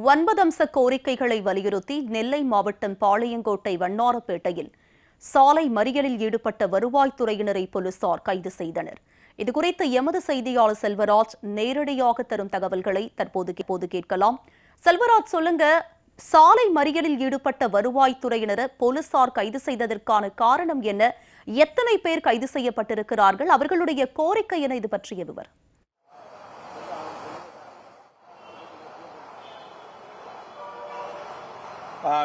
9 அம்ச கோரிக்கைகளை வலியுறுத்தி நெல்லை மாவட்டம் பாளையங்கோட்டை வண்ணாரப்பேட்டையில் சாலை மறியலில் ஈடுபட்ட வருவாய்த்துறையினரை போலீசார் கைது செய்தனர். இதுகுறித்து எமது செய்தியாளர் செல்வராஜ் நேரடியாக தரும் தகவல்களை தற்போது கேட்கலாம். செல்வராஜ், சொல்லுங்க, சாலை மறியலில் ஈடுபட்ட வருவாய்த்துறையினரை போலீசார் கைது செய்ததற்கான காரணம் என்ன? எத்தனை பேர் கைது செய்யப்பட்டிருக்கிறார்கள்? அவர்களுடைய கோரிக்கை என? இது பற்றிய விவரம்.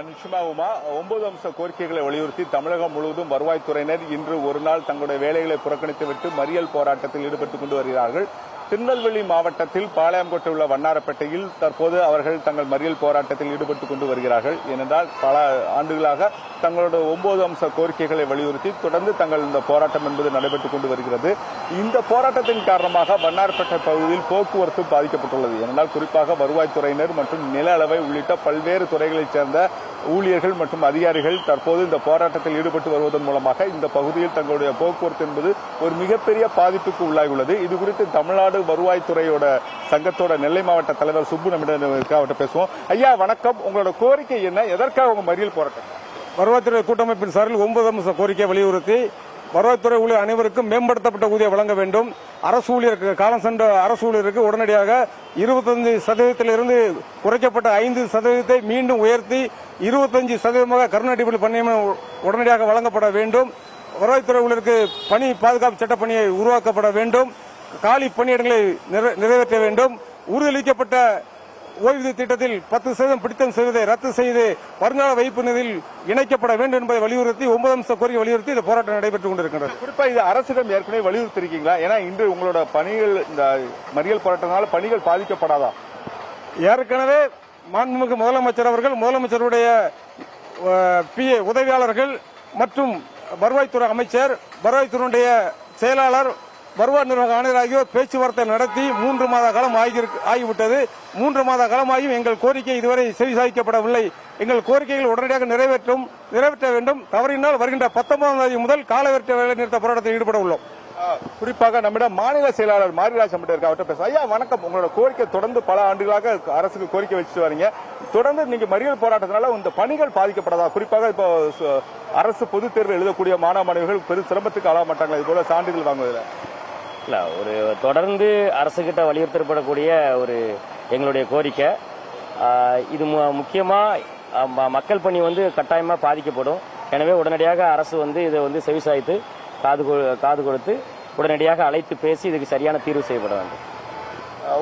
நிச்சயமாகுமா 9 அம்ச கோரிக்கைகளை வலியுறுத்தி தமிழகம் முழுவதும் வருவாய்த்துறையினர் இன்று ஒரு நாள் தங்களுடைய வேலைகளை புறக்கணித்துவிட்டு மறியல் போராட்டத்தில் ஈடுபட்டுக் கொண்டு வருகிறார்கள். திருநெல்வேலி மாவட்டத்தில் பாளையங்கோட்டை உள்ள வண்ணாரப்பேட்டையில் தற்போது அவர்கள் தங்கள் மறியல் போராட்டத்தில் ஈடுபட்டுக் கொண்டு வருகிறார்கள். ஏனென்றால் பல ஆண்டுகளாக தங்களோட 9 அம்ச கோரிக்கைகளை வலியுறுத்தி தொடர்ந்து தங்கள் இந்த போராட்டம் என்பது நடைபெற்றுக் கொண்டு வருகிறது. இந்த போராட்டத்தின் காரணமாக வண்ணாரப்பேட்டை பகுதியில் போக்குவரத்து பாதிக்கப்பட்டுள்ளது. ஏனென்றால் குறிப்பாக வருவாய்த்துறையினர் மற்றும் நில அளவை உள்ளிட்ட பல்வேறு துறைகளைச் சேர்ந்த ஊழியர்கள் மற்றும் அதிகாரிகள் தற்போது இந்த போராட்டத்தில் ஈடுபட்டு வருவதன் மூலமாக இந்த பகுதியில் தங்களுடைய போக்குவரத்து என்பது ஒரு மிகப்பெரிய பாதிப்புக்கு உள்ளாகியுள்ளது. இதுகுறித்து தமிழ்நாடு வருவாய்த்துறையோட சங்கத்தோட நெல்லை மாவட்ட தலைவர் சுப்பு நம்மிடம் அவர்கிட்ட பேசுவோம். ஐயா வணக்கம், உங்களோட கோரிக்கை என்ன? எதற்காக உங்க மறியல் போராட்டம்? வருவாய்த்துறை கூட்டமைப்பின் சார்பில் 9 அம்ச கோரிக்கை வலியுறுத்தி வருவாய்த்துறை ஊழியர் அனைவருக்கும் மேம்படுத்தப்பட்ட ஊதியம் வழங்க வேண்டும். அரசு ஊழியருக்கு காலம் சென்ற அரசு ஊழியருக்கு உடனடியாக 25% குறைக்கப்பட்ட 5% மீண்டும் உயர்த்தி 25% கருணை பணியமன் உடனடியாக வழங்கப்பட வேண்டும். வருவாய்த்துறை ஊழியருக்கு பணி பாதுகாப்பு சட்டப்பணியை உருவாக்கப்பட வேண்டும். காலி பணியிடங்களை நிறைவேற்ற வேண்டும். உறுதியளிக்கப்பட்ட ஓய்வூதிய திட்டத்தில் 10% பிடித்தம் செய்வதை ரத்து செய்து வருங்கால வைப்பு நிதியில் இணைக்கப்பட வேண்டும் என்பதை வலியுறுத்தி 9 அம்ச கோரிக்கை வலியுறுத்தி இந்த போராட்டம் நடைபெற்றுக் கொண்டிருக்கிறது. குறிப்பா இது அரசிடம் ஏற்கனவே வலியுறுத்தி இருக்கீங்களா? ஏன்னா இன்று உங்களோட பணிகள் இந்த மறியல் போராட்டத்தினால பணிகள் பாதிக்கப்படாதா? ஏற்கனவே மாண்புமிகு முதலமைச்சர் அவர்கள், முதலமைச்சருடைய PA உதவியாளர்கள் மற்றும் வருவாய்த்துறை அமைச்சர், வருவாய்த்துறையுடைய செயலாளர், வருவாய் நிர்வாக ஆணையர் ஆகியோர் பேச்சுவார்த்தை நடத்தி 3 மாத காலம் ஆகிவிட்டது. 3 மாத காலமாகியும் எங்கள் கோரிக்கை இதுவரை செவிசாய்க்கப்படவில்லை. எங்கள் கோரிக்கைகள் உடனடியாக நிறைவேற்ற வேண்டும். தவறினால் வருகின்ற 19ஆம் தேதி முதல் காலவெட்ட வேலை நிறுத்த போராட்டத்தில் ஈடுபட உள்ளோம். குறிப்பாக நம்மிடம் மாநில செயலாளர் மாரிராஜ் அவர்கிட்ட பேச. ஐயா வணக்கம், உங்களோட கோரிக்கை தொடர்ந்து பல ஆண்டுகளாக அரசுக்கு கோரிக்கை வச்சுட்டு வரீங்க. தொடர்ந்து நீங்க மறியல் போராட்டத்தினால இந்த பணிகள் பாதிக்கப்படாதா? குறிப்பாக இப்போ அரசு பொதுத் தேர்வு எழுதக்கூடிய மாணவ மாணவிகள் பெரும் சிரமத்துக்கு ஆளாக மாட்டாங்களா இது போல சான்றிதழ் வாங்குவதில்? இல்ல, ஒரு தொடர்ந்து அரசுகிட்ட வலியுறுத்தப்படக்கூடிய ஒரு எங்களுடைய கோரிக்கை. இது முக்கியமா மக்கள் பணி கட்டாயமா பாதிக்கப்படும். எனவே உடனடியாக அரசு இதை செவிசாய்த்து காது கொடுத்து உடனடியாக அழைத்து பேசி இதுக்கு சரியான தீர்வு செய்யப்பட வேண்டும்.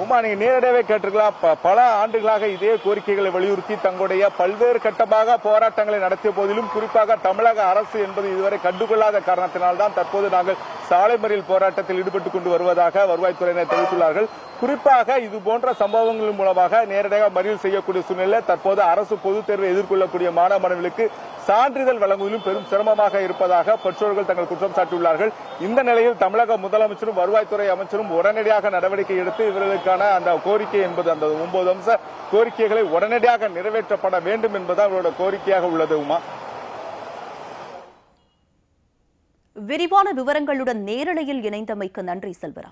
உமா, நீங்க நேரடியாவே கேட்டிருக்கலாம். பல ஆண்டுகளாக இதே கோரிக்கைகளை வலியுறுத்தி தங்களுடைய பல்வேறு கட்டமாக போராட்டங்களை நடத்திய போதிலும் குறிப்பாக தமிழக அரசு என்பது இதுவரை கண்டுகொள்ளாத காரணத்தினால்தான் தற்போது நாங்கள் சாலை மறியல் போராட்டத்தில் ஈடுபட்டுக் கொண்டு வருவதாக வருவாய்த்துறையினர் தெரிவித்துள்ளார்கள். குறிப்பாக இது போன்ற சம்பவங்கள் மூலமாக நேரடியாக மறியல் செய்யக்கூடிய சூழ்நிலை தற்போது அரசு பொதுத் தேர்வை எதிர்கொள்ளக்கூடிய மாணவ மாணவிகளுக்கு சான்றிதழ் வழங்குவதிலும் பெரும் சிரமமாக இருப்பதாக பெற்றோர்கள் தங்கள் குற்றம் சாட்டியுள்ளார்கள். இந்த நிலையில் தமிழக முதலமைச்சரும் வருவாய்த்துறை அமைச்சரும் உடனடியாக நடவடிக்கை எடுத்து இவர்களுக்கான அந்த கோரிக்கை என்பது அந்த 9 அம்ச கோரிக்கைகளை உடனடியாக நிறைவேற்றப்பட வேண்டும் என்பது அவர்களோட கோரிக்கையாக உள்ளது. உமா, விரிவான விவரங்களுடன் நேரலையில் இணைந்தமைக்கு நன்றி செல்வராஜ்.